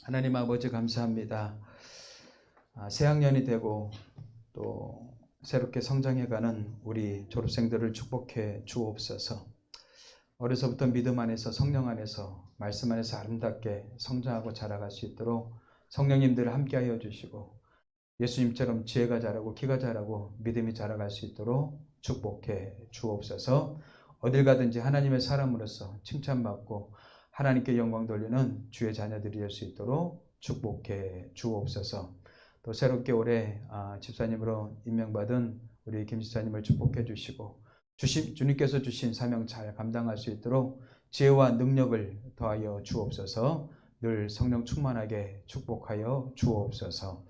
하나님 아버지 감사합니다. 새학년이 되고 또 새롭게 성장해가는 우리 졸업생들을 축복해 주옵소서. 어려서부터 믿음 안에서 성령 안에서 말씀 안에서 아름답게 성장하고 자라갈 수 있도록 성령님들을 함께하여 주시고 예수님처럼 지혜가 자라고 키가 자라고 믿음이 자라갈 수 있도록 축복해 주옵소서. 어딜 가든지 하나님의 사람으로서 칭찬받고 하나님께 영광 돌리는 주의 자녀들이 될 수 있도록 축복해 주옵소서. 또 새롭게 올해 집사님으로 임명받은 우리 김 집사님을 축복해 주시고 주님께서 주신 사명 잘 감당할 수 있도록 지혜와 능력을 더하여 주옵소서. 늘 성령 충만하게 축복하여 주옵소서.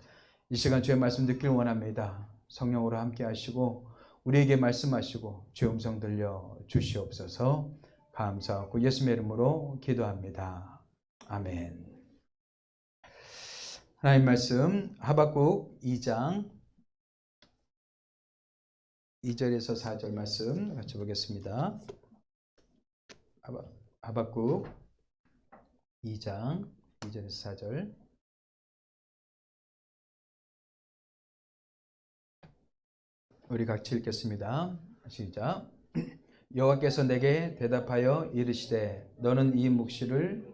이 시간 주의 말씀 듣길 원합니다. 성령으로 함께 하시고 우리에게 말씀하시고 주의 음성 들려 주시옵소서. 감사하고 예수님의 이름으로 기도합니다. 아멘. 하나님 말씀 하박국 2장 2절에서 4절 말씀 같이 보겠습니다. 하박국 2장 2절에서 4절. 우리 같이 읽겠습니다. 시작. 여호와께서 내게 대답하여 이르시되 너는 이 묵시를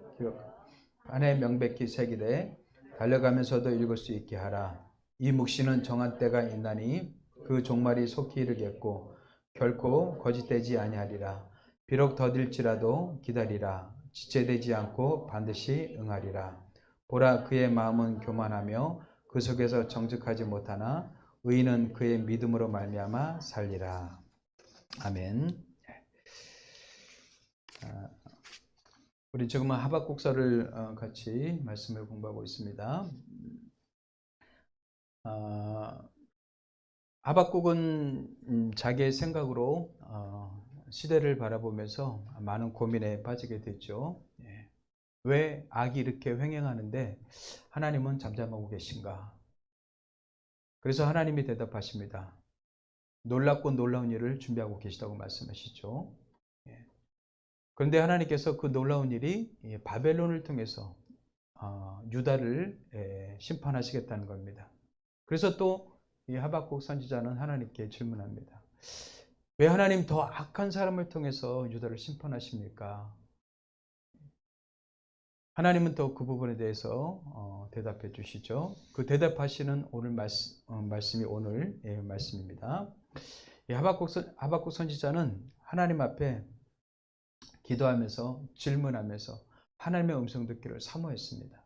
판에 명백히 새기되 달려가면서도 읽을 수 있게 하라. 이 묵시는 정한 때가 있나니 그 종말이 속히 이르겠고 결코 거짓되지 아니하리라. 비록 더딜지라도 기다리라. 지체되지 않고 반드시 응하리라. 보라, 그의 마음은 교만하며 그 속에서 정직하지 못하나 의인은 그의 믿음으로 말미암아 살리라. 아멘. 우리 지금은 하박국서를 같이 말씀을 공부하고 있습니다. 하박국은 자기의 생각으로 시대를 바라보면서 많은 고민에 빠지게 됐죠. 왜 악이 이렇게 횡행하는데 하나님은 잠잠하고 계신가? 그래서 하나님이 대답하십니다. 놀랍고 놀라운 일을 준비하고 계시다고 말씀하시죠. 그런데 하나님께서 그 놀라운 일이 바벨론을 통해서 유다를 심판하시겠다는 겁니다. 그래서 또 이 하박국 선지자는 하나님께 질문합니다. 왜 하나님 더 악한 사람을 통해서 유다를 심판하십니까? 하나님은 또 그 부분에 대해서 대답해 주시죠. 그 대답하시는 오늘 말씀이 오늘 말씀입니다. 하박국 선지자는 하나님 앞에 기도하면서 질문하면서 하나님의 음성 듣기를 사모했습니다.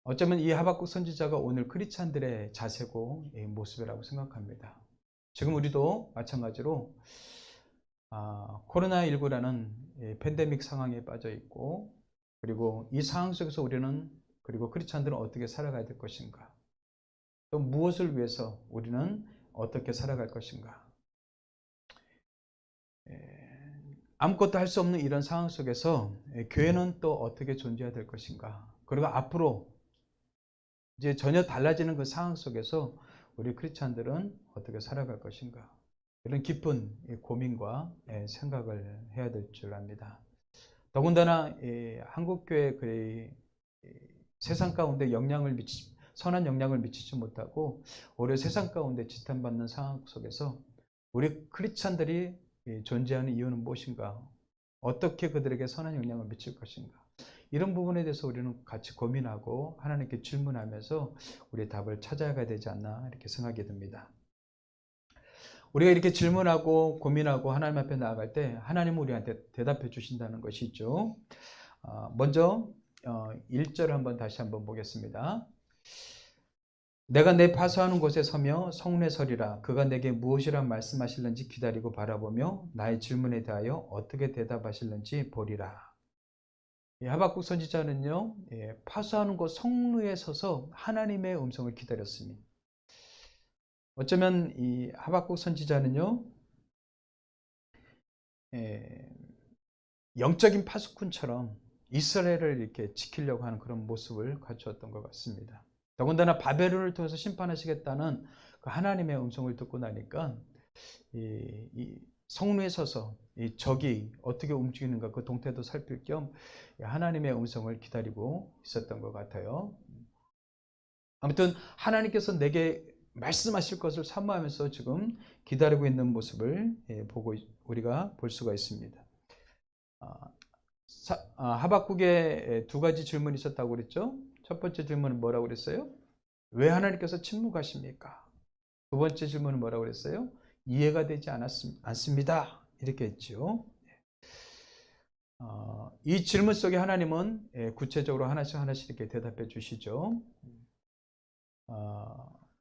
어쩌면 이 하박국 선지자가 오늘 크리스찬들의 자세고 모습이라고 생각합니다. 지금 우리도 마찬가지로 코로나19라는 팬데믹 상황에 빠져 있고 그리고 이 상황 속에서 우리는 그리고 크리스찬들은 어떻게 살아가야 될 것인가, 또 무엇을 위해서 우리는 어떻게 살아갈 것인가, 아무것도 할 수 없는 이런 상황 속에서 교회는 또 어떻게 존재해야 될 것인가, 그리고 앞으로 이제 전혀 달라지는 그 상황 속에서 우리 크리스찬들은 어떻게 살아갈 것인가, 이런 깊은 고민과 생각을 해야 될 줄 압니다. 더군다나 한국교회 세상 가운데 선한 영향을 미치지 못하고 오히려 세상 가운데 지탄받는 상황 속에서 우리 크리스찬들이 존재하는 이유는 무엇인가, 어떻게 그들에게 선한 영향을 미칠 것인가, 이런 부분에 대해서 우리는 같이 고민하고 하나님께 질문하면서 우리의 답을 찾아가야 되지 않나 이렇게 생각이 듭니다. 우리가 이렇게 질문하고 고민하고 하나님 앞에 나아갈 때 하나님은 우리한테 대답해 주신다는 것이 있죠. 먼저 1절 한번 다시 한번 보겠습니다. 내가 내 파수하는 곳에 서며 성문에 서리라. 그가 내게 무엇이라 말씀하실는지 기다리고 바라보며 나의 질문에 대하여 어떻게 대답하실는지 보리라. 하박국 선지자는요, 파수하는 곳 성루에 서서 하나님의 음성을 기다렸습니다. 어쩌면 이 하박국 선지자는요, 영적인 파수꾼처럼 이스라엘을 이렇게 지키려고 하는 그런 모습을 갖추었던 것 같습니다. 더군다나 바벨론을 통해서 심판하시겠다는 그 하나님의 음성을 듣고 나니까 이 성루에 서서 이 적이 어떻게 움직이는가 그 동태도 살필 겸 하나님의 음성을 기다리고 있었던 것 같아요. 아무튼 하나님께서 내게 말씀하실 것을 사모하면서 지금 기다리고 있는 모습을 보고 우리가 볼 수가 있습니다. 하박국에 두 가지 질문이 있었다고 그랬죠. 첫 번째 질문은 뭐라고 그랬어요? 왜 하나님께서 침묵하십니까? 두 번째 질문은 뭐라고 그랬어요? 이해가 되지 않습니다. 이렇게 했죠. 이 질문 속에 하나님은 구체적으로 하나씩 하나씩 이렇게 대답해 주시죠.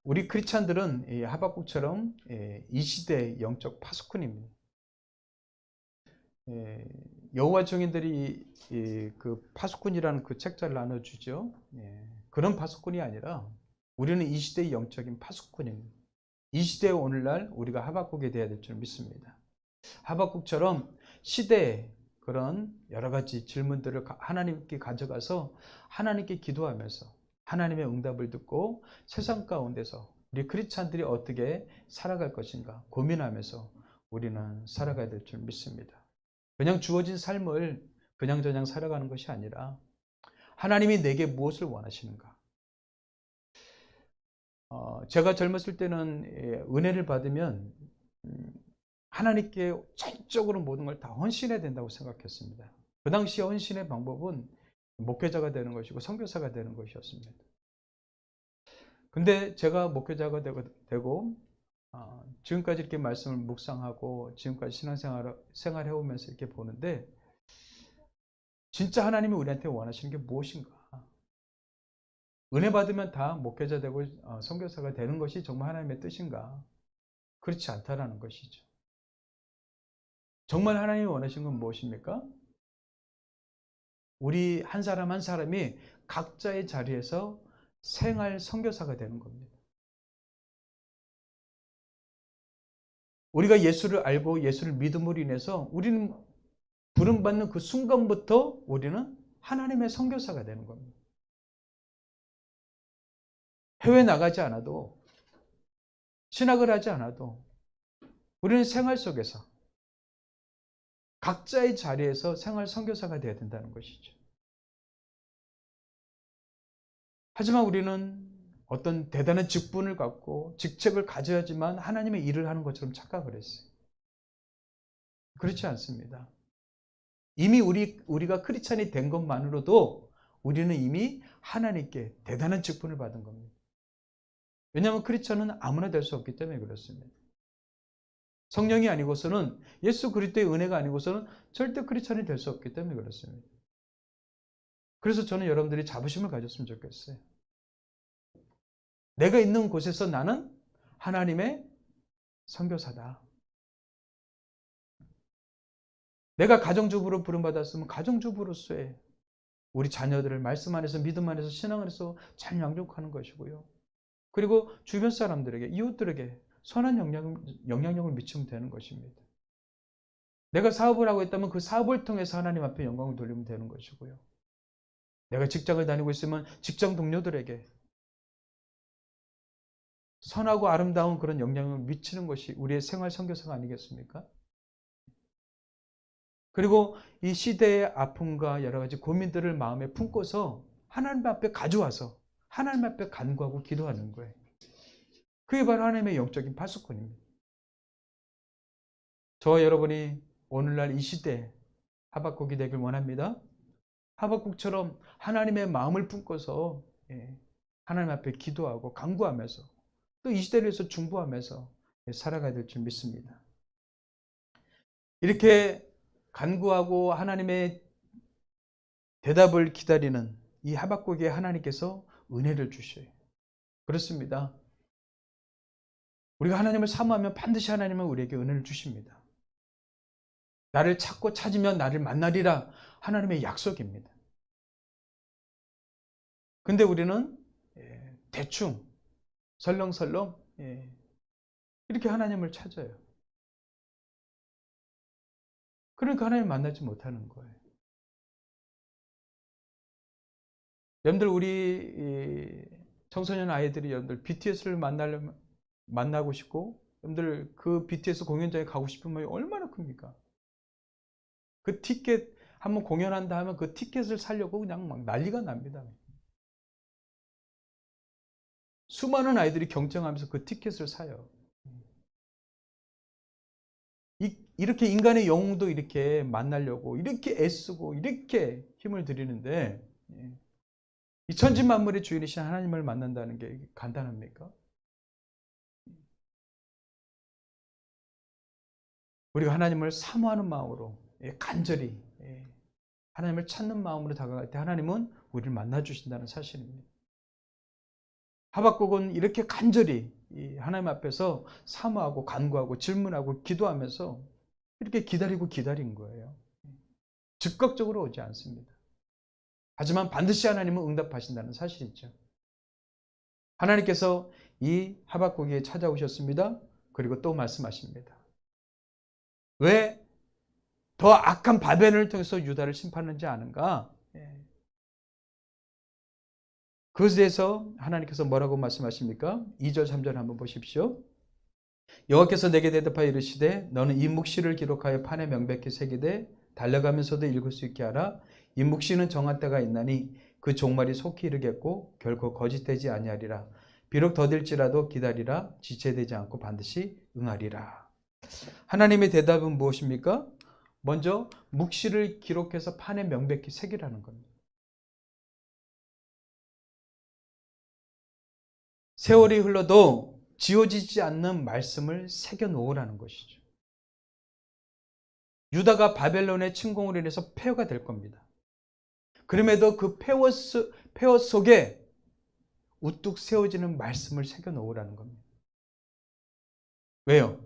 우리 크리스찬들은 하박국처럼 이 시대의 영적 파수꾼입니다. 여호와 증인들이 그 파수꾼이라는 그 책자를 나눠주죠. 그런 파수꾼이 아니라 우리는 이 시대의 영적인 파수꾼입니다. 이 시대의 오늘날 우리가 하박국이 되어야 될 줄 믿습니다. 하박국처럼 시대의 그런 여러 가지 질문들을 하나님께 가져가서 하나님께 기도하면서 하나님의 응답을 듣고 세상 가운데서 우리 크리스찬들이 어떻게 살아갈 것인가 고민하면서 우리는 살아가야 될 줄 믿습니다. 그냥 주어진 삶을 그냥저냥 살아가는 것이 아니라 하나님이 내게 무엇을 원하시는가. 제가 젊었을 때는 은혜를 받으면 하나님께 전적으로 모든 걸 다 헌신해야 된다고 생각했습니다. 그 당시에 헌신의 방법은 목회자가 되는 것이고 선교사가 되는 것이었습니다. 근데 제가 목회자가 되고 지금까지 이렇게 말씀을 묵상하고 지금까지 신앙생활해 오면서 이렇게 보는데 진짜 하나님이 우리한테 원하시는 게 무엇인가? 은혜 받으면 다 목회자 되고 선교사가 되는 것이 정말 하나님의 뜻인가? 그렇지 않다라는 것이죠. 정말 하나님이 원하시는 건 무엇입니까? 우리 한 사람 한 사람이 각자의 자리에서 생활 선교사가 되는 겁니다. 우리가 예수를 알고 예수를 믿음으로 인해서 우리는 부름받는 그 순간부터 우리는 하나님의 선교사가 되는 겁니다. 해외 나가지 않아도 신학을 하지 않아도 우리는 생활 속에서 각자의 자리에서 생활 선교사가 되어야 된다는 것이죠. 하지만 우리는 어떤 대단한 직분을 갖고 직책을 가져야지만 하나님의 일을 하는 것처럼 착각을 했어요. 그렇지 않습니다. 이미 우리가 크리스찬이 된 것만으로도 우리는 이미 하나님께 대단한 직분을 받은 겁니다. 왜냐하면 크리스찬은 아무나 될 수 없기 때문에 그렇습니다. 성령이 아니고서는 예수 그리스도의 은혜가 아니고서는 절대 크리스찬이 될 수 없기 때문에 그렇습니다. 그래서 저는 여러분들이 자부심을 가졌으면 좋겠어요. 내가 있는 곳에서 나는 하나님의 선교사다. 내가 가정주부로 부름받았으면 가정주부로서의 우리 자녀들을 말씀 안에서 믿음 안에서 신앙 안에서 잘 양육하는 것이고요. 그리고 주변 사람들에게 이웃들에게 선한 영향력을 미치면 되는 것입니다. 내가 사업을 하고 있다면 그 사업을 통해서 하나님 앞에 영광을 돌리면 되는 것이고요. 내가 직장을 다니고 있으면 직장 동료들에게 선하고 아름다운 그런 영향을 미치는 것이 우리의 생활 선교사가 아니겠습니까? 그리고 이 시대의 아픔과 여러 가지 고민들을 마음에 품고서 하나님 앞에 가져와서 하나님 앞에 간구하고 기도하는 거예요. 그게 바로 하나님의 영적인 파수꾼입니다. 저와 여러분이 오늘날 이 시대에 하박국이 되길 원합니다. 하박국처럼 하나님의 마음을 품고서 하나님 앞에 기도하고 간구하면서 또 이 시대를 위해서 중보하면서 살아가야 될 줄 믿습니다. 이렇게 간구하고 하나님의 대답을 기다리는 이 하박국에 하나님께서 은혜를 주셔요. 그렇습니다. 우리가 하나님을 사모하면 반드시 하나님은 우리에게 은혜를 주십니다. 나를 찾고 찾으면 나를 만나리라 하나님의 약속입니다. 근데 우리는 대충 설렁설렁 이렇게 하나님을 찾아요. 그러니까 하나님 만나지 못하는 거예요. 여러분들 우리 청소년 아이들이 여러분들 BTS를 만나고 싶고 여러분들 그 BTS 공연장에 가고 싶은 마음이 얼마나 큽니까? 그 티켓 한번 공연한다 하면 그 티켓을 사려고 그냥 막 난리가 납니다. 수많은 아이들이 경쟁하면서 그 티켓을 사요. 이렇게 인간의 영웅도 이렇게 만나려고 이렇게 애쓰고 이렇게 힘을 들이는데, 이 천지만물의 주인이신 하나님을 만난다는 게 간단합니까? 우리가 하나님을 사모하는 마음으로 간절히 하나님을 찾는 마음으로 다가갈 때 하나님은 우리를 만나 주신다는 사실입니다. 하박국은 이렇게 간절히 하나님 앞에서 사모하고 간구하고 질문하고 기도하면서 이렇게 기다린 거예요. 즉각적으로 오지 않습니다. 하지만 반드시 하나님은 응답하신다는 사실이죠. 하나님께서 이 하박국에게 찾아오셨습니다. 그리고 또 말씀하십니다. 왜 더 악한 바벨론을 통해서 유다를 심판하지 않은가? 그것에 대해서 하나님께서 뭐라고 말씀하십니까? 2절 3절 한번 보십시오. 여호와께서 내게 대답하여 이르시되 너는 이 묵시를 기록하여 판에 명백히 새기되 달려가면서도 읽을 수 있게 하라. 이 묵시는 정한 때가 있나니 그 종말이 속히 이르겠고 결코 거짓되지 아니하리라. 비록 더딜지라도 기다리라. 지체되지 않고 반드시 응하리라. 하나님의 대답은 무엇입니까? 먼저 묵시를 기록해서 판에 명백히 새기라는 겁니다. 세월이 흘러도 지워지지 않는 말씀을 새겨 놓으라는 것이죠. 유다가 바벨론의 침공으로 인해서 폐허가 될 겁니다. 그럼에도 그 폐허 속에 우뚝 세워지는 말씀을 새겨 놓으라는 겁니다. 왜요?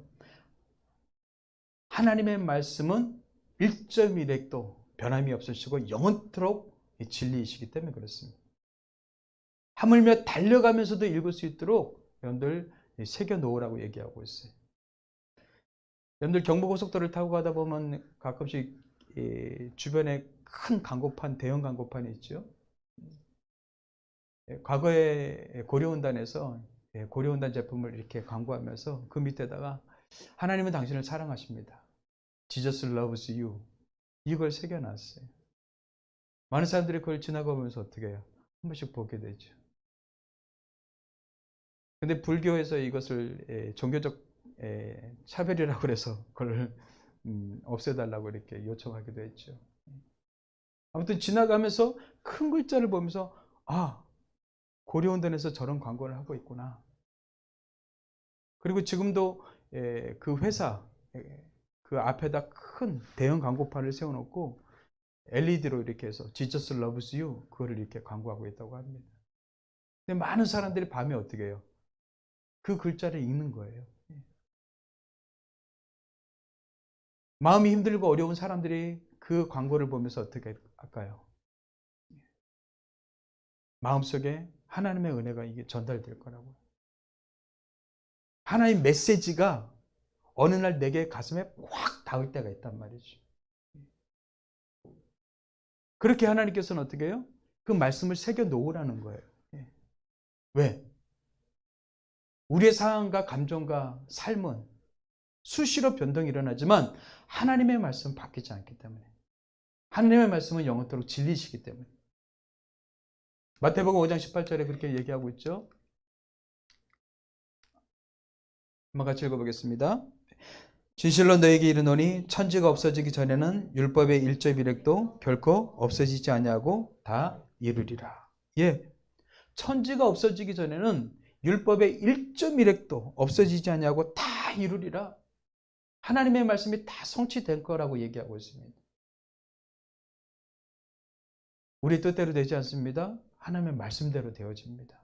하나님의 말씀은 1.1핵도 변함이 없으시고 영원토록 진리이시기 때문에 그렇습니다. 하물며 달려가면서도 읽을 수 있도록 여러분들 새겨 놓으라고 얘기하고 있어요. 여러분들 경부고속도로를 타고 가다 보면 가끔씩 주변에 큰 광고판, 대형 광고판이 있죠. 과거에 고려온단에서 고려온단 제품을 이렇게 광고하면서 그 밑에다가 하나님은 당신을 사랑하십니다. Jesus loves you. 이걸 새겨놨어요. 많은 사람들이 그걸 지나가면서 어떻게 해요? 한 번씩 보게 되죠. 근데 불교에서 이것을 종교적 차별이라고 그래서 그걸 없애달라고 이렇게 요청하기도 했죠. 아무튼 지나가면서 큰 글자를 보면서 고려온단에서 저런 광고를 하고 있구나. 그리고 지금도 그 회사 그 앞에다 큰 대형 광고판을 세워놓고 LED로 이렇게 해서 Jesus loves you 그거를 이렇게 광고하고 있다고 합니다. 근데 많은 사람들이 밤에 어떻게 해요? 그 글자를 읽는 거예요. 마음이 힘들고 어려운 사람들이 그 광고를 보면서 어떻게 할까요? 마음속에 하나님의 은혜가 이게 전달될 거라고요. 하나님의 메시지가 어느 날 내게 가슴에 확 닿을 때가 있단 말이죠. 그렇게 하나님께서는 어떻게 해요? 그 말씀을 새겨 놓으라는 거예요. 왜? 우리의 상황과 감정과 삶은 수시로 변동이 일어나지만 하나님의 말씀은 바뀌지 않기 때문에, 하나님의 말씀은 영원토록 진리시기 때문에. 마태복음 5장 18절에 그렇게 얘기하고 있죠. 한번 같이 읽어보겠습니다. 진실로 너에게 이르노니 천지가 없어지기 전에는 율법의 1.1획도 결코 없어지지 아니하고 다 이루리라. 천지가 없어지기 전에는 율법의 1.1획도 없어지지 아니하고 다 이루리라. 하나님의 말씀이 다 성취될 거라고 얘기하고 있습니다. 우리 뜻대로 되지 않습니다. 하나님의 말씀대로 되어집니다.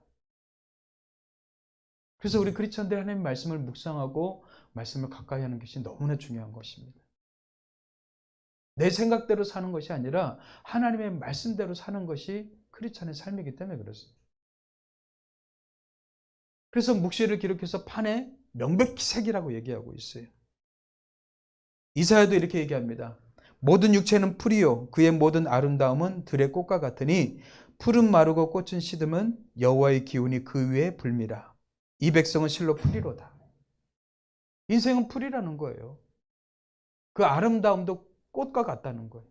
그래서 우리 크리스천들 하나님의 말씀을 묵상하고 말씀을 가까이 하는 것이 너무나 중요한 것입니다. 내 생각대로 사는 것이 아니라 하나님의 말씀대로 사는 것이 크리스천의 삶이기 때문에 그렇습니다. 그래서 묵시를 기록해서 판에 명백히 새기라고 얘기하고 있어요. 이사야도 이렇게 얘기합니다. 모든 육체는 풀이요 그의 모든 아름다움은 들의 꽃과 같으니 풀은 마르고 꽃은 시드면 여호와의 기운이 그 위에 불미라. 이 백성은 실로 풀이로다. 인생은 풀이라는 거예요. 그 아름다움도 꽃과 같다는 거예요.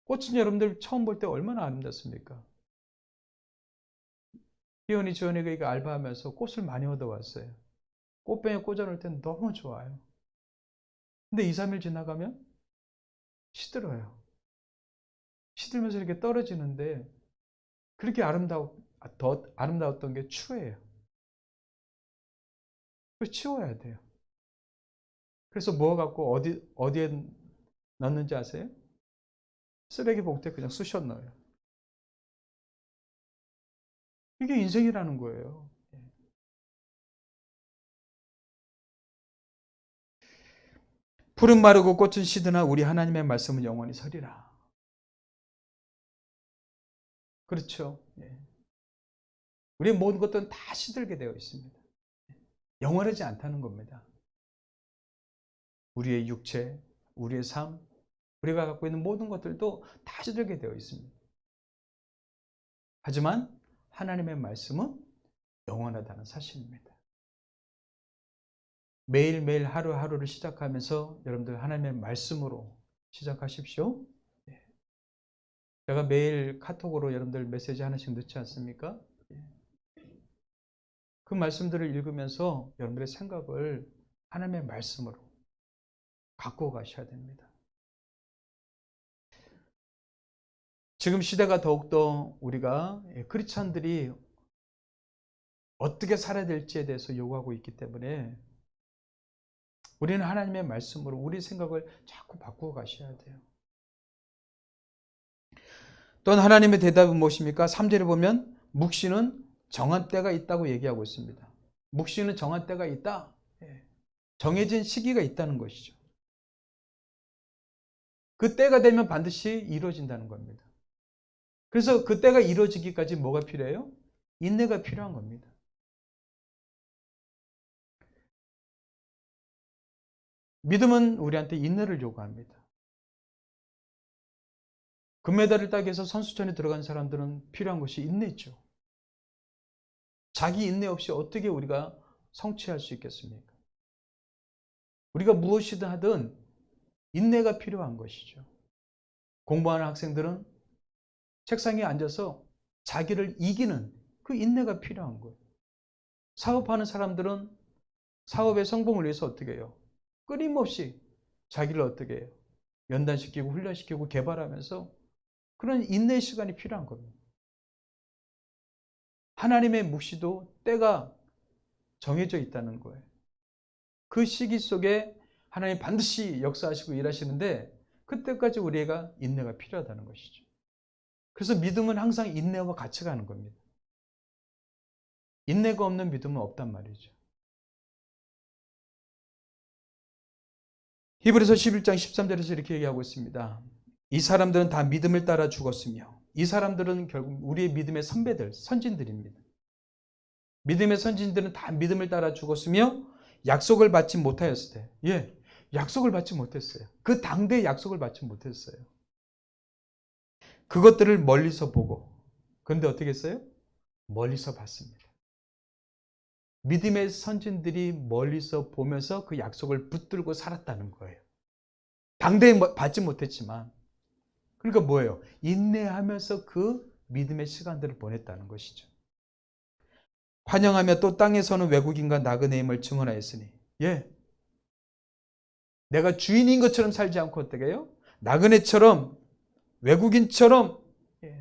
꽃은 여러분들 처음 볼 때 얼마나 아름답습니까? 희연이 지원이가 이거 알바하면서 꽃을 많이 얻어왔어요. 꽃병에 꽂아놓을 땐 너무 좋아요. 근데 2, 3일 지나가면 시들어요. 시들면서 이렇게 떨어지는데 그렇게 더 아름다웠던 게 추예요. 그걸 치워야 돼요. 그래서 뭐 갖고 어디에 넣는지 아세요? 쓰레기 봉투에 그냥 쑤셔 넣어요. 이게 인생이라는 거예요. 풀은 마르고 꽃은 시드나 우리 하나님의 말씀은 영원히 서리라. 그렇죠. 우리의 모든 것들은 다 시들게 되어 있습니다. 영원하지 않다는 겁니다. 우리의 육체, 우리의 삶, 우리가 갖고 있는 모든 것들도 다 시들게 되어 있습니다. 하지만 하나님의 말씀은 영원하다는 사실입니다. 매일매일 하루하루를 시작하면서 여러분들 하나님의 말씀으로 시작하십시오. 제가 매일 카톡으로 여러분들 메시지 하나씩 넣지 않습니까? 그 말씀들을 읽으면서 여러분들의 생각을 하나님의 말씀으로 갖고 가셔야 됩니다. 지금 시대가 더욱더 우리가 크리스찬들이 어떻게 살아야 될지에 대해서 요구하고 있기 때문에 우리는 하나님의 말씀으로 우리 생각을 자꾸 바꾸어 가셔야 돼요. 또한 하나님의 대답은 무엇입니까? 3절에 보면 묵시는 정한 때가 있다고 얘기하고 있습니다. 묵시는 정한 때가 있다. 정해진 시기가 있다는 것이죠. 그 때가 되면 반드시 이루어진다는 겁니다. 그래서 그 때가 이루어지기까지 뭐가 필요해요? 인내가 필요한 겁니다. 믿음은 우리한테 인내를 요구합니다. 금메달을 따기 위해서 선수촌에 들어간 사람들은 필요한 것이 인내죠. 자기 인내 없이 어떻게 우리가 성취할 수 있겠습니까? 우리가 무엇이든 하든 인내가 필요한 것이죠. 공부하는 학생들은 책상에 앉아서 자기를 이기는 그 인내가 필요한 거예요. 사업하는 사람들은 사업의 성공을 위해서 어떻게 해요? 끊임없이 자기를 어떻게 해요? 연단시키고 훈련시키고 개발하면서 그런 인내의 시간이 필요한 겁니다. 하나님의 묵시도 때가 정해져 있다는 거예요. 그 시기 속에 하나님 반드시 역사하시고 일하시는데 그때까지 우리가 인내가 필요하다는 것이죠. 그래서 믿음은 항상 인내와 같이 가는 겁니다. 인내가 없는 믿음은 없단 말이죠. 히브리서 11장 13절에서 이렇게 얘기하고 있습니다. 이 사람들은 다 믿음을 따라 죽었으며 이 사람들은 결국 우리의 믿음의 선배들, 선진들입니다. 믿음의 선진들은 다 믿음을 따라 죽었으며 약속을 받지 못하였을 때, 약속을 받지 못했어요. 그 당대에 약속을 받지 못했어요. 그것들을 멀리서 보고, 그런데 어떻게 했어요? 멀리서 봤습니다. 믿음의 선진들이 멀리서 보면서 그 약속을 붙들고 살았다는 거예요. 당대에 받지 못했지만, 그러니까 뭐예요? 인내하면서 그 믿음의 시간들을 보냈다는 것이죠. 환영하며 또 땅에서는 외국인과 나그네임을 증언하였으니, 내가 주인인 것처럼 살지 않고 어떻게 해요? 나그네처럼 외국인처럼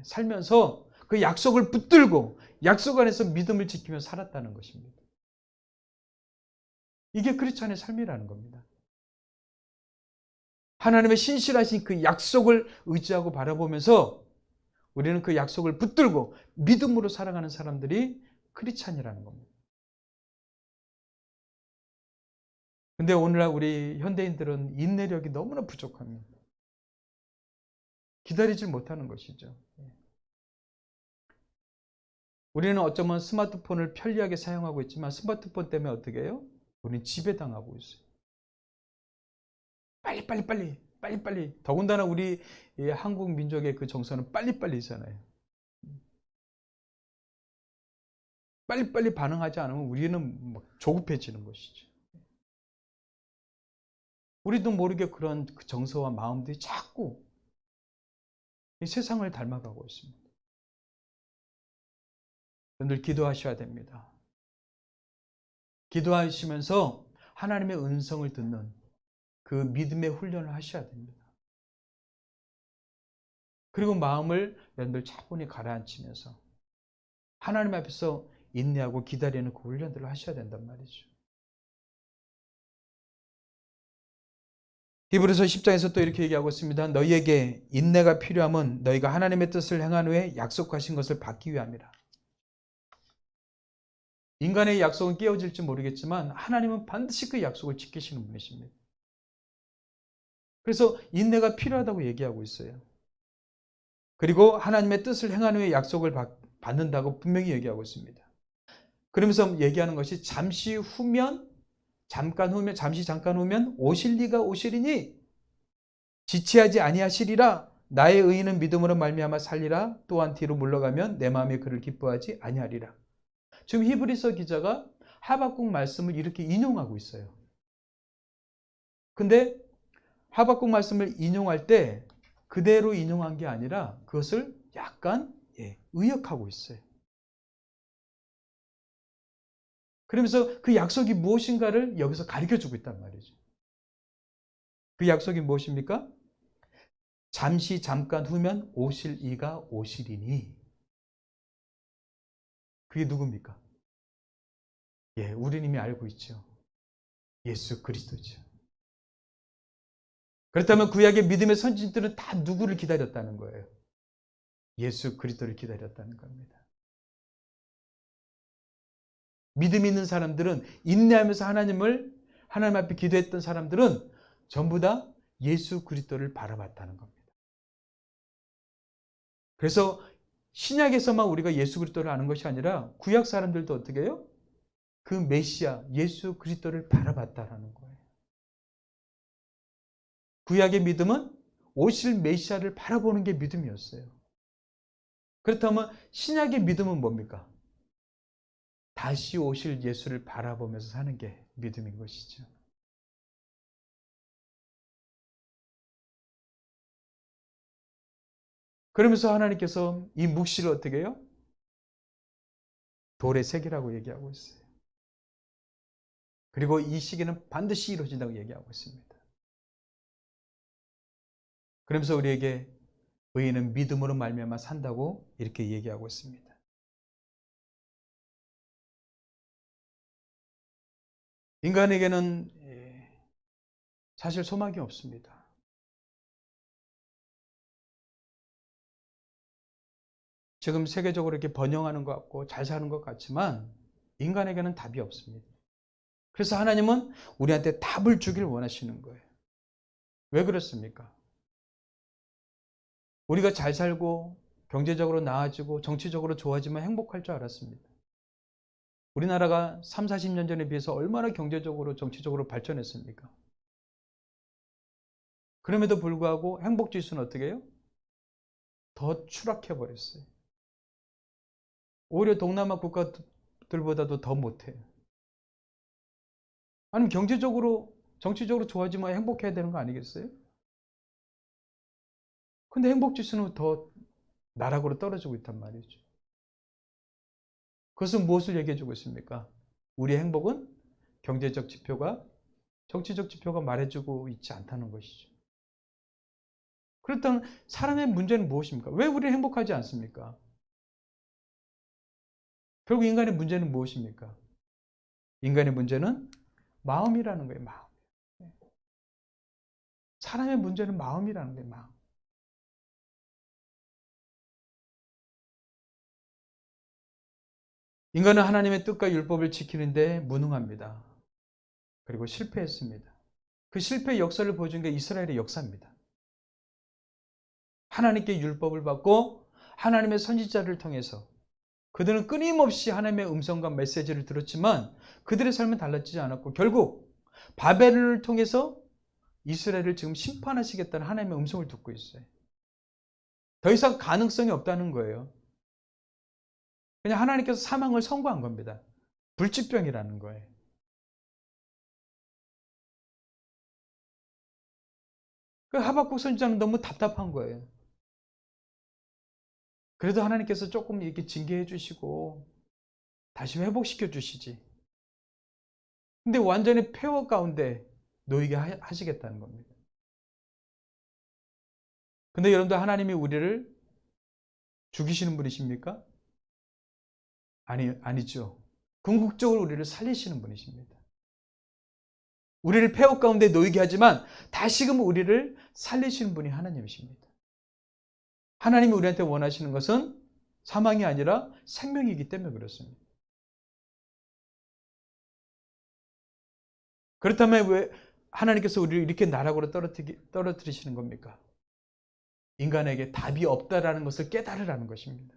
살면서 그 약속을 붙들고 약속 안에서 믿음을 지키며 살았다는 것입니다. 이게 크리스찬의 삶이라는 겁니다. 하나님의 신실하신 그 약속을 의지하고 바라보면서 우리는 그 약속을 붙들고 믿음으로 살아가는 사람들이 크리스찬이라는 겁니다. 근데 오늘날 우리 현대인들은 인내력이 너무나 부족합니다. 기다리질 못하는 것이죠. 우리는 어쩌면 스마트폰을 편리하게 사용하고 있지만 스마트폰 때문에 어떻게 해요? 우리는 지배당하고 있어요. 빨리. 더군다나 우리 한국 민족의 그 정서는 빨리빨리잖아요. 빨리빨리 반응하지 않으면 우리는 막 조급해지는 것이죠. 우리도 모르게 그런 그 정서와 마음들이 자꾸 이 세상을 닮아가고 있습니다. 여러분들 기도하셔야 됩니다. 기도하시면서 하나님의 음성을 듣는 그 믿음의 훈련을 하셔야 됩니다. 그리고 마음을 여러분들 차분히 가라앉히면서 하나님 앞에서 인내하고 기다리는 그 훈련들을 하셔야 된단 말이죠. 히브리서 10장에서 또 이렇게 얘기하고 있습니다. 너희에게 인내가 필요함은 너희가 하나님의 뜻을 행한 후에 약속하신 것을 받기 위함이라. 인간의 약속은 깨어질지 모르겠지만 하나님은 반드시 그 약속을 지키시는 분이십니다. 그래서 인내가 필요하다고 얘기하고 있어요. 그리고 하나님의 뜻을 행한 후에 약속을 받는다고 분명히 얘기하고 있습니다. 그러면서 얘기하는 것이 잠시 잠깐 후면 오실 리가 오시리니 지체하지 아니하시리라. 나의 의인은 믿음으로 말미암아 살리라. 또한 뒤로 물러가면 내 마음이 그를 기뻐하지 아니하리라. 지금 히브리서 기자가 하박국 말씀을 이렇게 인용하고 있어요. 근데 하박국 말씀을 인용할 때 그대로 인용한 게 아니라 그것을 약간 의역하고 있어요. 그러면서 그 약속이 무엇인가를 여기서 가르쳐주고 있단 말이죠. 그 약속이 무엇입니까? 잠깐 후면 오실 이가 오시리니. 그게 누굽니까? 우리는 이미 알고 있죠. 예수 그리스도죠. 그렇다면 구약의 믿음의 선진들은 다 누구를 기다렸다는 거예요? 예수 그리스도를 기다렸다는 겁니다. 믿음 있는 사람들은 인내하면서 하나님 앞에 기도했던 사람들은 전부 다 예수 그리스도를 바라봤다는 겁니다. 그래서 신약에서만 우리가 예수 그리스도를 아는 것이 아니라 구약 사람들도 어떻게 해요? 그 메시아 예수 그리스도를 바라봤다라는 거예요. 구약의 믿음은 오실 메시아를 바라보는 게 믿음이었어요. 그렇다면 신약의 믿음은 뭡니까? 다시 오실 예수를 바라보면서 사는 게 믿음인 것이죠. 그러면서 하나님께서 이 묵시를 어떻게 해요? 돌의 색이라고 얘기하고 있어요. 그리고 이 시기는 반드시 이루어진다고 얘기하고 있습니다. 그러면서 우리에게 의인은 믿음으로 말미암아 산다고 이렇게 얘기하고 있습니다. 인간에게는 사실 소망이 없습니다. 지금 세계적으로 이렇게 번영하는 것 같고 잘 사는 것 같지만 인간에게는 답이 없습니다. 그래서 하나님은 우리한테 답을 주길 원하시는 거예요. 왜 그렇습니까? 우리가 잘 살고 경제적으로 나아지고 정치적으로 좋아지면 행복할 줄 알았습니다. 우리나라가 3, 40년 전에 비해서 얼마나 경제적으로 정치적으로 발전했습니까? 그럼에도 불구하고 행복지수는 어떻게 해요? 더 추락해 버렸어요. 오히려 동남아 국가들보다도 더 못해요. 아니면 경제적으로 정치적으로 좋아지면 행복해야 되는 거 아니겠어요? 근데 행복지수는 더 나락으로 떨어지고 있단 말이죠. 그것은 무엇을 얘기해 주고 있습니까? 우리의 행복은 경제적 지표가 정치적 지표가 말해주고 있지 않다는 것이죠. 그렇다면 사람의 문제는 무엇입니까? 왜 우리는 행복하지 않습니까? 결국 인간의 문제는 무엇입니까? 인간의 문제는 마음이라는 거예요. 마음. 사람의 문제는 마음이라는 거예요. 마음. 인간은 하나님의 뜻과 율법을 지키는데 무능합니다. 그리고 실패했습니다. 그 실패의 역사를 보여준 게 이스라엘의 역사입니다. 하나님께 율법을 받고 하나님의 선지자를 통해서 그들은 끊임없이 하나님의 음성과 메시지를 들었지만 그들의 삶은 달라지지 않았고 결국 바벨을 통해서 이스라엘을 지금 심판하시겠다는 하나님의 음성을 듣고 있어요. 더 이상 가능성이 없다는 거예요. 그냥 하나님께서 사망을 선고한 겁니다. 불치병이라는 거예요. 그 하박국 선지자는 너무 답답한 거예요. 그래도 하나님께서 조금 이렇게 징계해 주시고 다시 회복시켜 주시지. 근데 완전히 폐허 가운데 놓이게 하시겠다는 겁니다. 근데 여러분들 하나님이 우리를 죽이시는 분이십니까? 아니죠. 궁극적으로 우리를 살리시는 분이십니다. 우리를 폐허 가운데 놓이게 하지만 다시금 우리를 살리시는 분이 하나님이십니다. 하나님이 우리한테 원하시는 것은 사망이 아니라 생명이기 때문에 그렇습니다. 그렇다면 왜 하나님께서 우리를 이렇게 나락으로 떨어뜨리시는 겁니까? 인간에게 답이 없다라는 것을 깨달으라는 것입니다.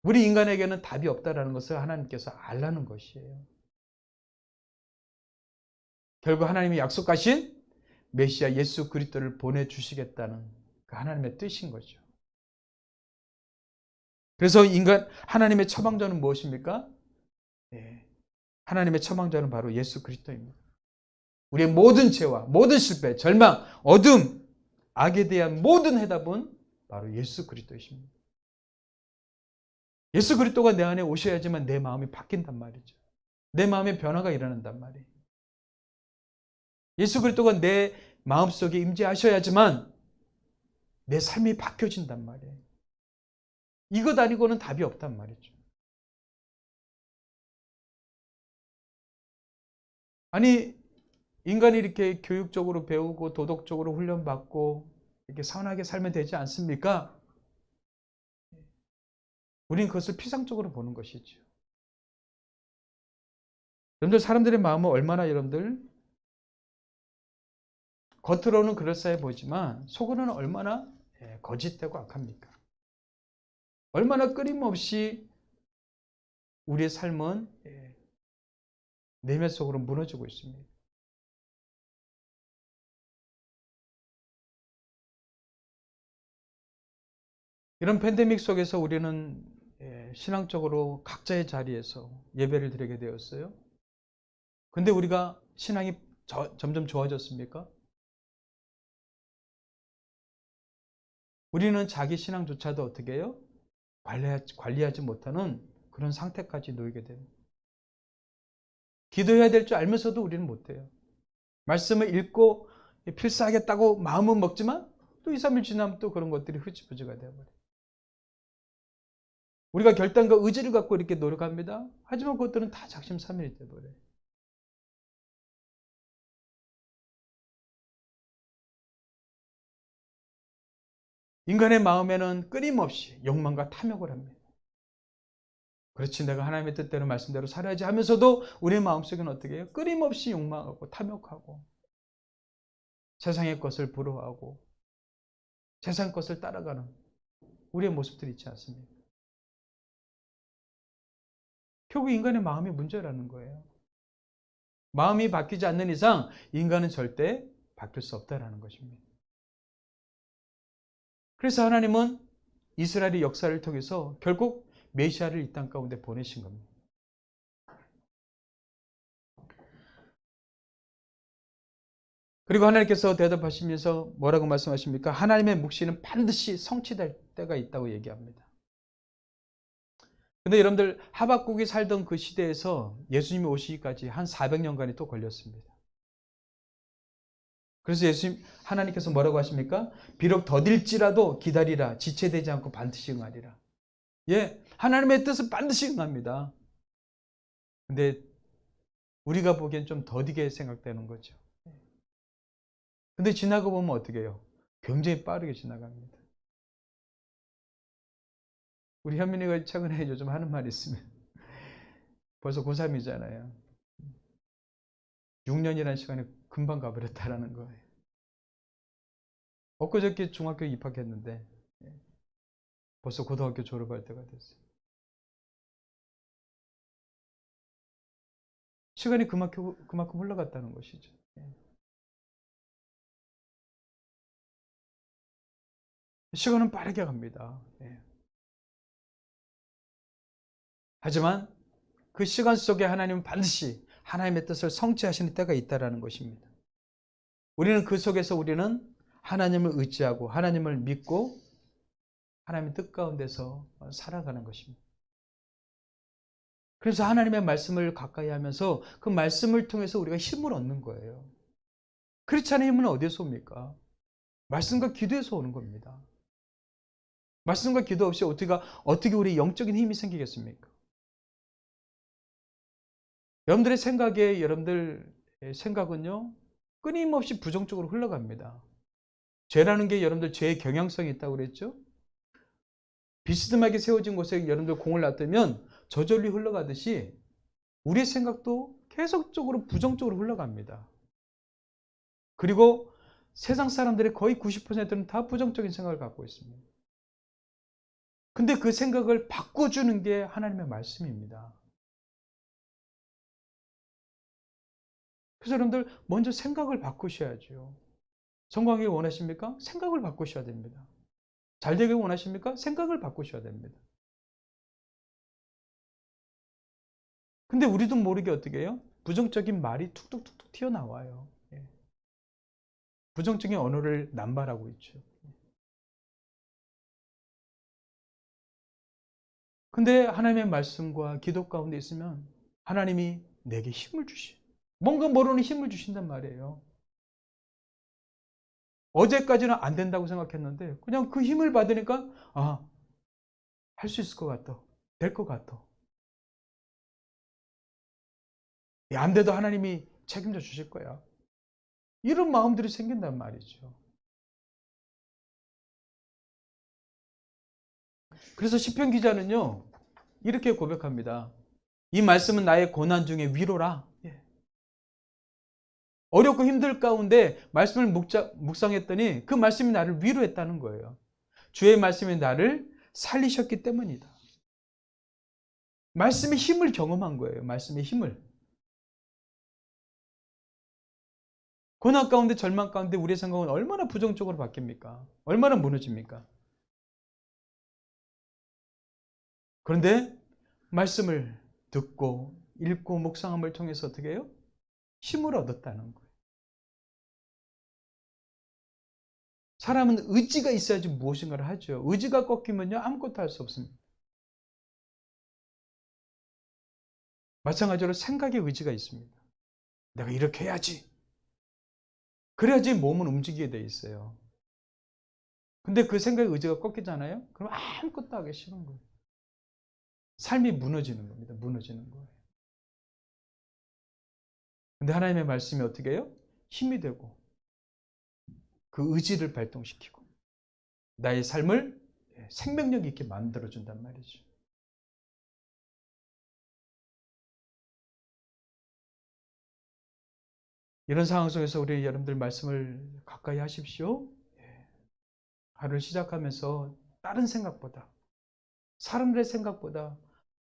우리 인간에게는 답이 없다라는 것을 하나님께서 알라는 것이에요. 결국 하나님이 약속하신 메시아 예수 그리스도를 보내주시겠다는 그 하나님의 뜻인 거죠. 그래서 하나님의 처방전은 무엇입니까? 네. 하나님의 처방전은 바로 예수 그리스도입니다. 우리의 모든 죄와 모든 실패, 절망, 어둠, 악에 대한 모든 해답은 바로 예수 그리스도이십니다. 예수 그리스도가 내 안에 오셔야지만 내 마음이 바뀐단 말이죠. 내 마음에 변화가 일어난단 말이에요. 예수 그리스도가 내 마음속에 임재하셔야지만 내 삶이 바뀌어진단 말이에요. 이것 아니고는 답이 없단 말이죠. 아니, 인간이 이렇게 교육적으로 배우고 도덕적으로 훈련받고 이렇게 선하게 살면 되지 않습니까? 우리는 그것을 피상적으로 보는 것이죠. 여러분들 사람들의 마음은 얼마나 여러분들 겉으로는 그럴싸해 보이지만 속으로는 얼마나 거짓되고 악합니까? 얼마나 끊임없이 우리의 삶은 내면 속으로 무너지고 있습니다. 이런 팬데믹 속에서 우리는 신앙적으로 각자의 자리에서 예배를 드리게 되었어요. 근데 우리가 신앙이 점점 좋아졌습니까? 우리는 자기 신앙조차도 어떻게 해요? 관리하지 못하는 그런 상태까지 놓이게 됩니다. 기도해야 될 줄 알면서도 우리는 못해요. 말씀을 읽고 필사하겠다고 마음은 먹지만 또 2, 3일 지나면 또 그런 것들이 흐지부지가 되어버려요. 우리가 결단과 의지를 갖고 이렇게 노력합니다. 하지만 그것들은 다 작심삼일이 되어버려요. 인간의 마음에는 끊임없이 욕망과 탐욕을 합니다. 그렇지, 내가 하나님의 뜻대로 말씀대로 살아야지 하면서도 우리의 마음속에는 어떻게 해요? 끊임없이 욕망하고 탐욕하고 세상의 것을 부러워하고 세상 것을 따라가는 우리의 모습들이 있지 않습니까? 결국 인간의 마음이 문제라는 거예요. 마음이 바뀌지 않는 이상 인간은 절대 바뀔 수 없다는 것입니다. 그래서 하나님은 이스라엘의 역사를 통해서 결국 메시아를 이 땅 가운데 보내신 겁니다. 그리고 하나님께서 대답하시면서 뭐라고 말씀하십니까? 하나님의 묵시는 반드시 성취될 때가 있다고 얘기합니다. 근데 여러분들 하박국이 살던 그 시대에서 예수님이 오시기까지 한 400년간이 또 걸렸습니다. 그래서 하나님께서 뭐라고 하십니까? 비록 더딜지라도 기다리라. 지체되지 않고 반드시 응하리라. 예, 하나님의 뜻은 반드시 응합니다. 근데 우리가 보기엔 좀 더디게 생각되는 거죠. 근데 지나고 보면 어떻게 해요? 굉장히 빠르게 지나갑니다. 우리 현민이가 최근에 요즘 하는 말이 있으면 벌써 고3이잖아요. 6년이라는 시간이 금방 가버렸다라는 거예요. 엊그저께 중학교 입학했는데 벌써 고등학교 졸업할 때가 됐어요. 시간이 그만큼 흘러갔다는 것이죠. 시간은 빠르게 갑니다. 하지만 그 시간 속에 하나님은 반드시 하나님의 뜻을 성취하시는 때가 있다는 것입니다. 우리는 그 속에서 우리는 하나님을 의지하고 하나님을 믿고 하나님의 뜻 가운데서 살아가는 것입니다. 그래서 하나님의 말씀을 가까이 하면서 그 말씀을 통해서 우리가 힘을 얻는 거예요. 그렇지 않은 힘은 어디서 옵니까? 말씀과 기도에서 오는 겁니다. 말씀과 기도 없이 어떻게 우리 영적인 힘이 생기겠습니까? 여러분들의 생각은요, 끊임없이 부정적으로 흘러갑니다. 죄라는 게 여러분들 죄의 경향성이 있다고 그랬죠? 비스듬하게 세워진 곳에 여러분들 공을 놔두면 저절로 흘러가듯이 우리의 생각도 계속적으로 부정적으로 흘러갑니다. 그리고 세상 사람들의 거의 90%는 다 부정적인 생각을 갖고 있습니다. 근데 그 생각을 바꿔주는 게 하나님의 말씀입니다. 그래서 여러분들 먼저 생각을 바꾸셔야죠. 성공하길 원하십니까? 생각을 바꾸셔야 됩니다. 잘 되길 원하십니까? 생각을 바꾸셔야 됩니다. 근데 우리도 모르게 어떻게 해요? 부정적인 말이 툭툭툭툭 튀어나와요. 부정적인 언어를 남발하고 있죠. 근데 하나님의 말씀과 기도 가운데 있으면 하나님이 내게 힘을 주시. 뭔가 모르는 힘을 주신단 말이에요. 어제까지는 안 된다고 생각했는데 그냥 그 힘을 받으니까 할 수 있을 것 같아. 될 것 같아. 안 돼도 하나님이 책임져 주실 거야. 이런 마음들이 생긴단 말이죠. 그래서 시편 기자는요, 이렇게 고백합니다. 이 말씀은 나의 고난 중에 위로라. 어렵고 힘들 가운데 말씀을 묵상했더니 그 말씀이 나를 위로했다는 거예요. 주의 말씀이 나를 살리셨기 때문이다. 말씀의 힘을 경험한 거예요. 말씀의 힘을. 고난 가운데 절망 가운데 우리의 생각은 얼마나 부정적으로 바뀝니까? 얼마나 무너집니까? 그런데 말씀을 듣고 읽고 묵상함을 통해서 어떻게 해요? 힘을 얻었다는 거예요. 사람은 의지가 있어야지 무엇인가를 하죠. 의지가 꺾이면요, 아무것도 할 수 없습니다. 마찬가지로 생각의 의지가 있습니다. 내가 이렇게 해야지. 그래야지 몸은 움직이게 돼 있어요. 근데 그 생각의 의지가 꺾이잖아요? 그럼 아무것도 하기 싫은 거예요. 삶이 무너지는 겁니다. 무너지는 거예요. 근데 하나님의 말씀이 어떻게 해요? 힘이 되고 그 의지를 발동시키고 나의 삶을 생명력 있게 만들어준단 말이죠. 이런 상황 속에서 우리 여러분들 말씀을 가까이 하십시오. 하루를 시작하면서 다른 생각보다, 사람들의 생각보다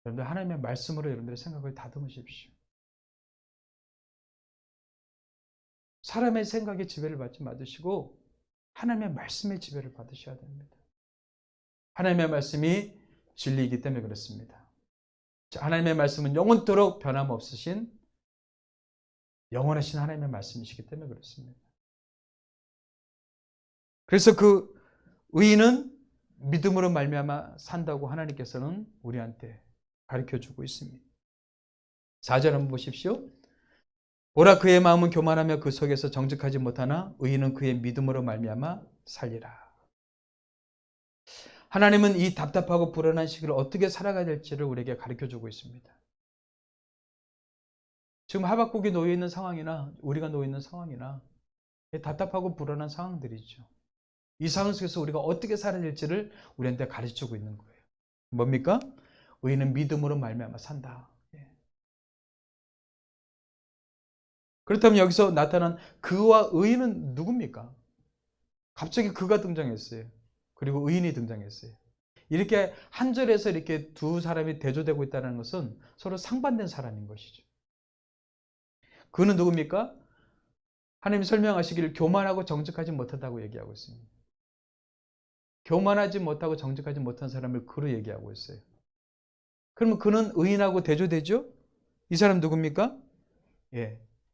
여러분들 하나님의 말씀으로 여러분들의 생각을 다듬으십시오. 사람의 생각에 지배를 받지 마시고 하나님의 말씀의 지배를 받으셔야 됩니다. 하나님의 말씀이 진리이기 때문에 그렇습니다. 하나님의 말씀은 영원토록 변함없으신 영원하신 하나님의 말씀이시기 때문에 그렇습니다. 그래서 그 의인은 믿음으로 말미암아 산다고 하나님께서는 우리한테 가르쳐주고 있습니다. 4절 한번 보십시오. 보라 그의 마음은 교만하며 그 속에서 정직하지 못하나 의인은 그의 믿음으로 말미암아 살리라. 하나님은 이 답답하고 불안한 시기를 어떻게 살아가야 될지를 우리에게 가르쳐주고 있습니다. 지금 하박국이 놓여 있는 상황이나 우리가 놓여 있는 상황이나 답답하고 불안한 상황들이죠. 이 상황 속에서 우리가 어떻게 살아야 될지를 우리한테 가르쳐주고 있는 거예요. 뭡니까? 의인은 믿음으로 말미암아 산다. 그렇다면 여기서 나타난 그와 의인은 누굽니까? 갑자기 그가 등장했어요. 그리고 의인이 등장했어요. 이렇게 한 절에서 이렇게 두 사람이 대조되고 있다는 것은 서로 상반된 사람인 것이죠. 그는 누굽니까? 하나님이 설명하시기를 교만하고 정직하지 못하다고 얘기하고 있습니다. 교만하지 못하고 정직하지 못한 사람을 그로 얘기하고 있어요. 그러면 그는 의인하고 대조되죠? 이 사람 누굽니까?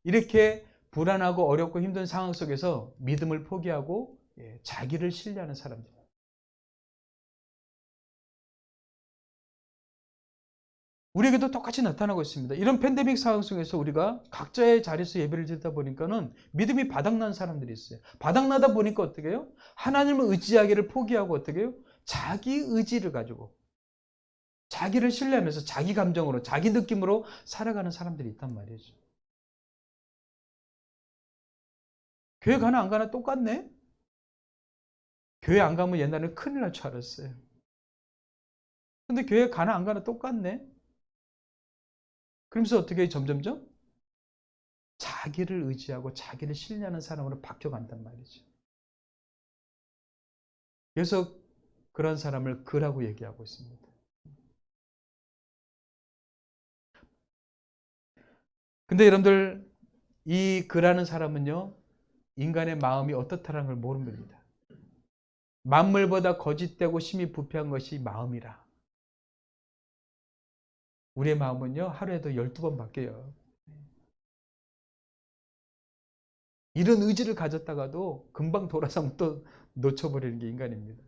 이렇게 불안하고 어렵고 힘든 상황 속에서 믿음을 포기하고 자기를 신뢰하는 사람들. 우리에게도 똑같이 나타나고 있습니다. 이런 팬데믹 상황 속에서 우리가 각자의 자리에서 예배를 드리다 보니까는 믿음이 바닥난 사람들이 있어요. 바닥나다 보니까 어떻게 해요? 하나님을 의지하기를 포기하고 어떻게 해요? 자기 의지를 가지고 자기를 신뢰하면서 자기 감정으로 자기 느낌으로 살아가는 사람들이 있단 말이죠. 교회 가나 안 가나 똑같네? 교회 안 가면 옛날에 큰일 날 줄 알았어요. 근데 교회 가나 안 가나 똑같네? 그러면서 어떻게 해요? 점점점 자기를 의지하고 자기를 신뢰하는 사람으로 바뀌어간단 말이죠. 그래서 그런 사람을 그라고 얘기하고 있습니다. 근데 여러분들 이 그라는 사람은요. 인간의 마음이 어떻다는 걸 모릅니다. 만물보다 거짓되고 심히 부패한 것이 마음이라. 우리의 마음은요. 하루에도 12번 바뀌어요. 이런 의지를 가졌다가도 금방 돌아서면 또 놓쳐버리는 게 인간입니다.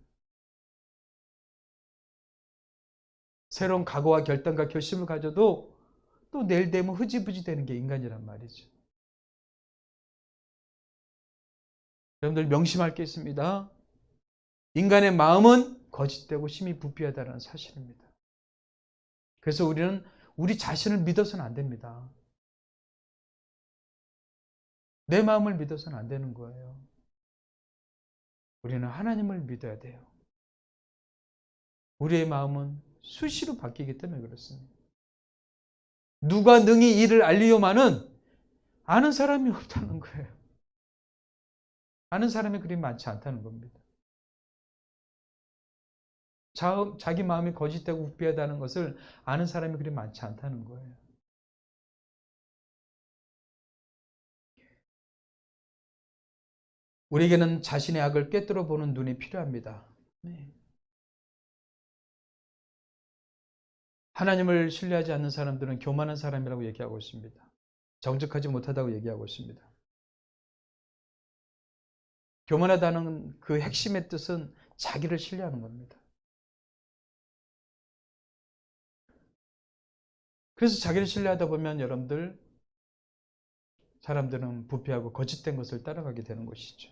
새로운 각오와 결단과 결심을 가져도 또 내일 되면 흐지부지 되는 게 인간이란 말이죠. 여러분들 명심할 게 있습니다. 인간의 마음은 거짓되고 심히 부패하다는 사실입니다. 그래서 우리는 우리 자신을 믿어서는 안 됩니다. 내 마음을 믿어서는 안 되는 거예요. 우리는 하나님을 믿어야 돼요. 우리의 마음은 수시로 바뀌기 때문에 그렇습니다. 누가 능히 이를 알리요마는 아는 사람이 없다는 거예요. 아는 사람이 그리 많지 않다는 겁니다. 자기 마음이 거짓되고 부패하다는 것을 아는 사람이 그리 많지 않다는 거예요. 우리에게는 자신의 악을 꿰뚫어 보는 눈이 필요합니다. 하나님을 신뢰하지 않는 사람들은 교만한 사람이라고 얘기하고 있습니다. 정직하지 못하다고 얘기하고 있습니다. 교만하다는 그 핵심의 뜻은 자기를 신뢰하는 겁니다. 그래서 자기를 신뢰하다 보면 여러분들 사람들은 부패하고 거짓된 것을 따라가게 되는 것이죠.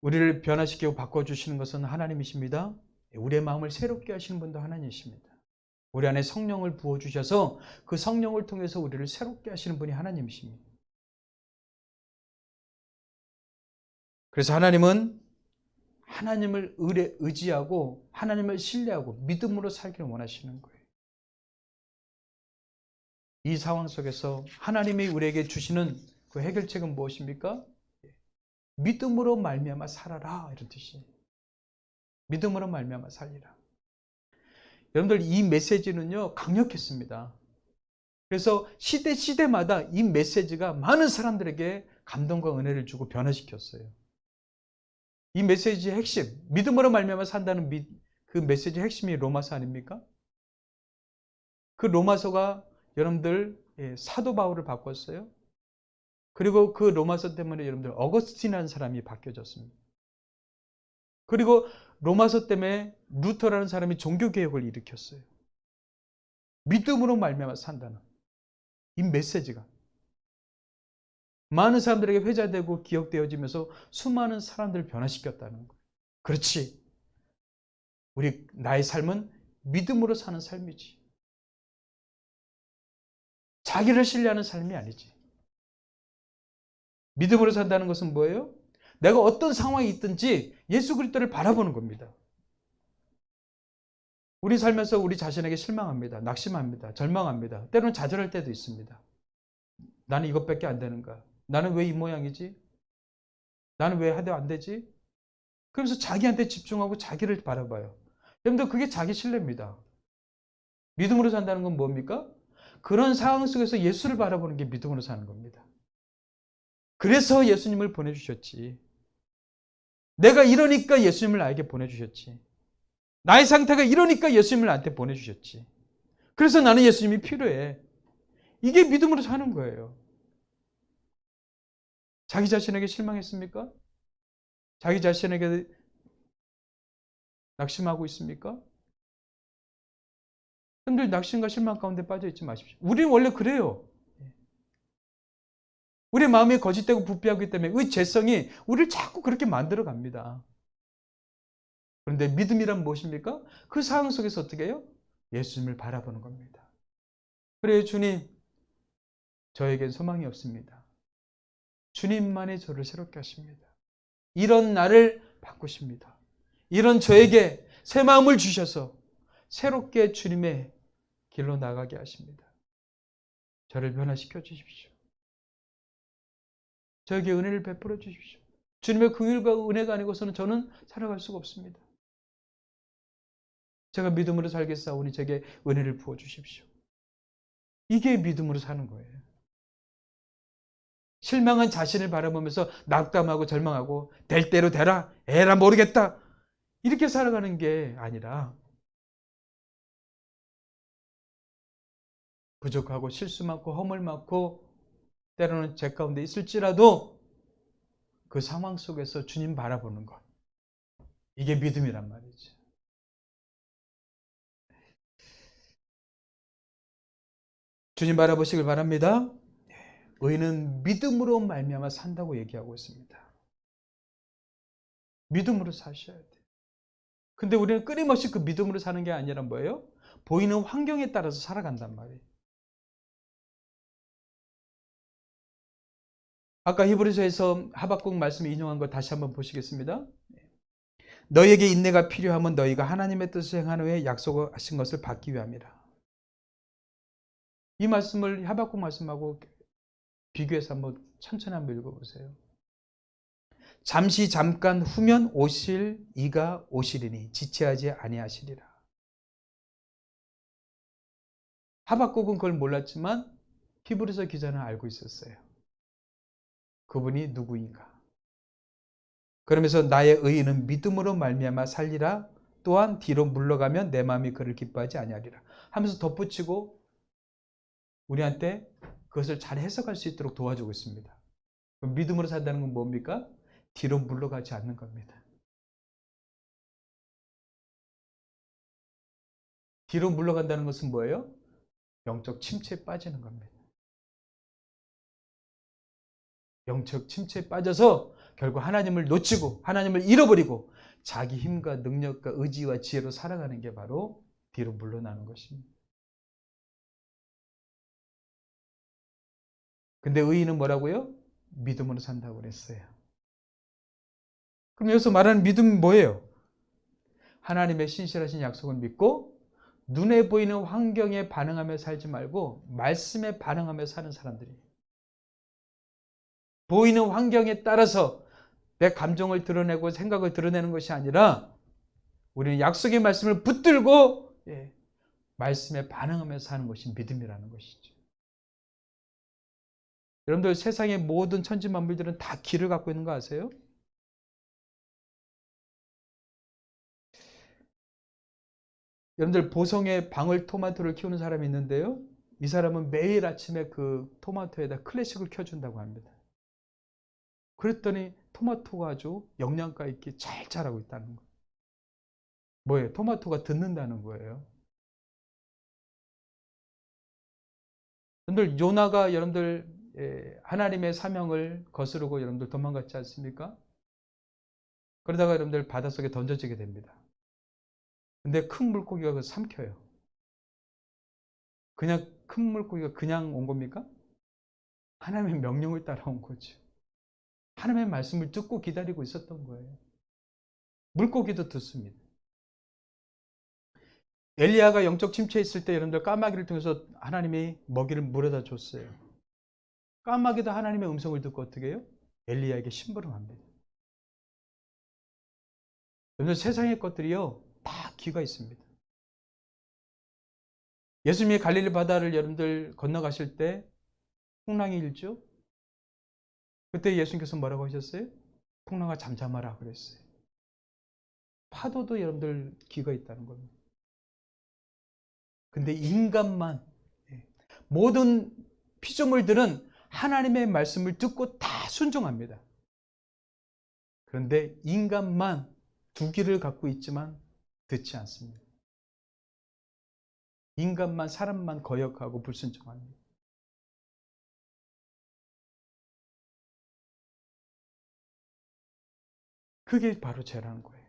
우리를 변화시키고 바꿔주시는 것은 하나님이십니다. 우리의 마음을 새롭게 하시는 분도 하나님이십니다. 우리 안에 성령을 부어주셔서 그 성령을 통해서 우리를 새롭게 하시는 분이 하나님이십니다. 그래서 하나님은 하나님을 의지하고 하나님을 신뢰하고 믿음으로 살기를 원하시는 거예요. 이 상황 속에서 하나님이 우리에게 주시는 그 해결책은 무엇입니까? 믿음으로 말미암아 살아라 이런 뜻이에요. 믿음으로 말미암아 살리라. 여러분들 이 메시지는요 강력했습니다. 그래서 시대마다 이 메시지가 많은 사람들에게 감동과 은혜를 주고 변화시켰어요. 이 메시지의 핵심, 믿음으로 말미암아 산다는 그 메시지의 핵심이 로마서 아닙니까? 그 로마서가 여러분들 사도 바울을 바꿨어요. 그리고 그 로마서 때문에 여러분들 어거스틴이라는 사람이 바뀌어졌습니다. 그리고 로마서 때문에 루터라는 사람이 종교개혁을 일으켰어요. 믿음으로 말미암아 산다는 이 메시지가 많은 사람들에게 회자되고 기억되어지면서 수많은 사람들을 변화시켰다는 거예요. 그렇지. 나의 삶은 믿음으로 사는 삶이지. 자기를 신뢰하는 삶이 아니지. 믿음으로 산다는 것은 뭐예요? 내가 어떤 상황이 있든지 예수 그리스도를 바라보는 겁니다. 우리 살면서 우리 자신에게 실망합니다. 낙심합니다. 절망합니다. 때로는 좌절할 때도 있습니다. 나는 이것밖에 안 되는가? 나는 왜 이 모양이지? 나는 왜 하도 안 되지? 그러면서 자기한테 집중하고 자기를 바라봐요. 여러분들 그게 자기 신뢰입니다. 믿음으로 산다는 건 뭡니까? 그런 상황 속에서 예수를 바라보는 게 믿음으로 사는 겁니다. 그래서 예수님을 보내주셨지. 내가 이러니까 예수님을 나에게 보내주셨지. 나의 상태가 이러니까 예수님을 나한테 보내주셨지. 그래서 나는 예수님이 필요해. 이게 믿음으로 사는 거예요. 자기 자신에게 실망했습니까? 자기 자신에게 낙심하고 있습니까? 여러분들 낙심과 실망 가운데 빠져 있지 마십시오. 우리는 원래 그래요. 우리 마음이 거짓되고 부패하기 때문에 의 죄성이 우리를 자꾸 그렇게 만들어 갑니다. 그런데 믿음이란 무엇입니까? 그 상황 속에서 어떻게 해요? 예수님을 바라보는 겁니다. 그래요, 주님, 저에겐 소망이 없습니다. 주님만이 저를 새롭게 하십니다. 이런 나를 바꾸십니다. 이런 저에게 새 마음을 주셔서 새롭게 주님의 길로 나가게 하십니다. 저를 변화시켜 주십시오. 저에게 은혜를 베풀어 주십시오. 주님의 긍휼과 은혜가 아니고서는 저는 살아갈 수가 없습니다. 제가 믿음으로 살겠사오니 제게 은혜를 부어 주십시오. 이게 믿음으로 사는 거예요. 실망한 자신을 바라보면서 낙담하고 절망하고 될 대로 되라, 에라 모르겠다 이렇게 살아가는 게 아니라 부족하고 실수 많고 허물 많고 때로는 죄 가운데 있을지라도 그 상황 속에서 주님 바라보는 것, 이게 믿음이란 말이죠. 주님 바라보시길 바랍니다. 의인은 믿음으로 말미암아 산다고 얘기하고 있습니다. 믿음으로 사셔야 돼요. 근데 우리는 끊임없이 그 믿음으로 사는 게 아니라 뭐예요? 보이는 환경에 따라서 살아간단 말이에요. 아까 히브리서에서 하박국 말씀을 인용한 거 다시 한번 보시겠습니다. 너희에게 인내가 필요하면 너희가 하나님의 뜻을 행한 후에 약속하신 것을 받기 위함이라. 이 말씀을 하박국 말씀하고 비교해서 한번 천천히 한번 읽어보세요. 잠시 잠깐 후면 오실 이가 오시리니 지체하지 아니하시리라. 하박국은 그걸 몰랐지만 히브리서 기자는 알고 있었어요. 그분이 누구인가? 그러면서 나의 의인은 믿음으로 말미암아 살리라. 또한 뒤로 물러가면 내 마음이 그를 기뻐하지 아니하리라. 하면서 덧붙이고 우리한테 그것을 잘 해석할 수 있도록 도와주고 있습니다. 그럼 믿음으로 산다는 건 뭡니까? 뒤로 물러가지 않는 겁니다. 뒤로 물러간다는 것은 뭐예요? 영적 침체에 빠지는 겁니다. 영적 침체에 빠져서 결국 하나님을 놓치고 하나님을 잃어버리고 자기 힘과 능력과 의지와 지혜로 살아가는 게 바로 뒤로 물러나는 것입니다. 근데 의인은 뭐라고요? 믿음으로 산다고 그랬어요. 그럼 여기서 말하는 믿음은 뭐예요? 하나님의 신실하신 약속을 믿고 눈에 보이는 환경에 반응하며 살지 말고 말씀에 반응하며 사는 사람들이, 보이는 환경에 따라서 내 감정을 드러내고 생각을 드러내는 것이 아니라 우리는 약속의 말씀을 붙들고 말씀에 반응하며 사는 것이 믿음이라는 것이죠. 여러분들 세상의 모든 천지 만물들은 다 길을 갖고 있는 거 아세요? 여러분들 보성에 방울토마토를 키우는 사람이 있는데요. 이 사람은 매일 아침에 그 토마토에다 클래식을 켜준다고 합니다. 그랬더니 토마토가 아주 영양가 있게 잘 자라고 있다는 거예요. 뭐예요? 토마토가 듣는다는 거예요. 여러분들 요나가 여러분들 하나님의 사명을 거스르고 여러분들 도망갔지 않습니까? 그러다가 여러분들 바닷속에 던져지게 됩니다. 근데 큰 물고기가 그걸 삼켜요. 그냥 큰 물고기가 그냥 온 겁니까? 하나님의 명령을 따라온 거죠. 하나님의 말씀을 듣고 기다리고 있었던 거예요. 물고기도 듣습니다. 엘리야가 영적 침체에 있을 때 여러분들 까마귀를 통해서 하나님이 먹이를 물어다 줬어요. 까마귀도 하나님의 음성을 듣고 어떻게 해요? 엘리야에게 심부름합니다. 여러분들 세상의 것들이요 다 귀가 있습니다. 예수님이 갈릴리 바다를 여러분들 건너가실 때 풍랑이 일죠. 그때 예수님께서 뭐라고 하셨어요? 풍랑아 잠잠하라 그랬어요. 파도도 여러분들 귀가 있다는 겁니다. 근데 인간만 모든 피조물들은 하나님의 말씀을 듣고 다 순종합니다. 그런데 인간만 두 귀를 갖고 있지만 듣지 않습니다. 인간만, 사람만 거역하고 불순종합니다. 그게 바로 죄라는 거예요.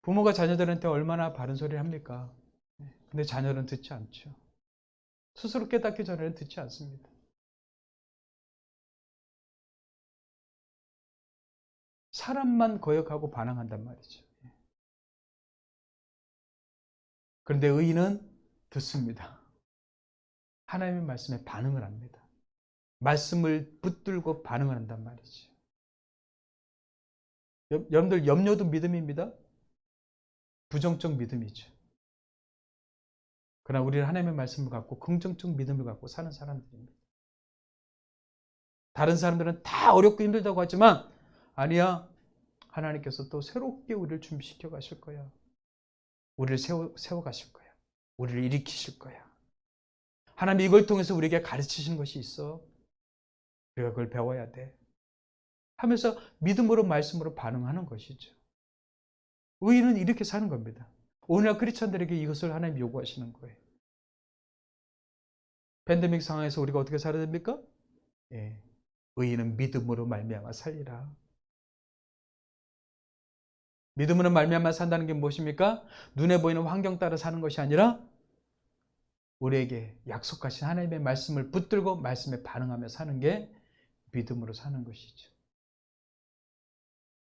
부모가 자녀들한테 얼마나 바른 소리를 합니까? 근데 자녀는 듣지 않죠. 스스로 깨닫기 전에는 듣지 않습니다. 사람만 거역하고 반항한단 말이죠. 그런데 의인은 듣습니다. 하나님의 말씀에 반응을 합니다. 말씀을 붙들고 반응을 한단 말이죠. 여러분들 염려도 믿음입니다. 부정적 믿음이죠. 그러나 우리는 하나님의 말씀을 갖고 긍정적 믿음을 갖고 사는 사람들입니다. 다른 사람들은 다 어렵고 힘들다고 하지만 아니야. 하나님께서 또 새롭게 우리를 준비시켜 가실 거야. 우리를 세워 가실 거야. 우리를 일으키실 거야. 하나님 이걸 통해서 우리에게 가르치시는 것이 있어. 우리가 그걸 배워야 돼. 하면서 믿음으로 말씀으로 반응하는 것이죠. 의인은 이렇게 사는 겁니다. 오늘날 크리스천들에게 이것을 하나님 요구하시는 거예요. 팬데믹 상황에서 우리가 어떻게 살아야 됩니까? 예. 의인은 믿음으로 말미암아 살리라. 믿음으로 말미암아 산다는 게 무엇입니까? 눈에 보이는 환경 따라 사는 것이 아니라 우리에게 약속하신 하나님의 말씀을 붙들고 말씀에 반응하며 사는 게 믿음으로 사는 것이죠.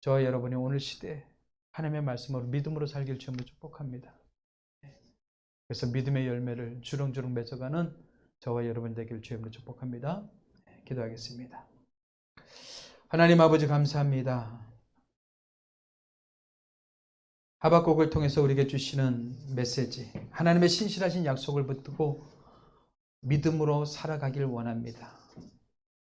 저와 여러분이 오늘 시대에 하나님의 말씀으로 믿음으로 살길 주님으로 축복합니다. 그래서 믿음의 열매를 주렁주렁 맺어가는 저와 여러분 되길 주님으로 축복합니다. 기도하겠습니다. 하나님 아버지 감사합니다. 하박국을 통해서 우리에게 주시는 메시지, 하나님의 신실하신 약속을 붙들고 믿음으로 살아가길 원합니다.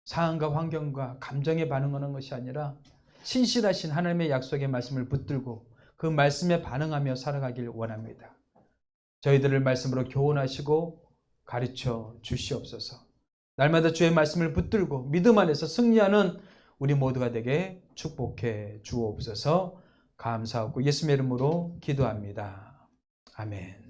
상황과 환경과 감정에 반응하는 것이 아니라 신실하신 하나님의 약속의 말씀을 붙들고 그 말씀에 반응하며 살아가길 원합니다. 저희들을 말씀으로 교훈하시고 가르쳐 주시옵소서. 날마다 주의 말씀을 붙들고 믿음 안에서 승리하는 우리 모두가 되게 축복해 주옵소서. 감사하고 예수님의 이름으로 기도합니다. 아멘.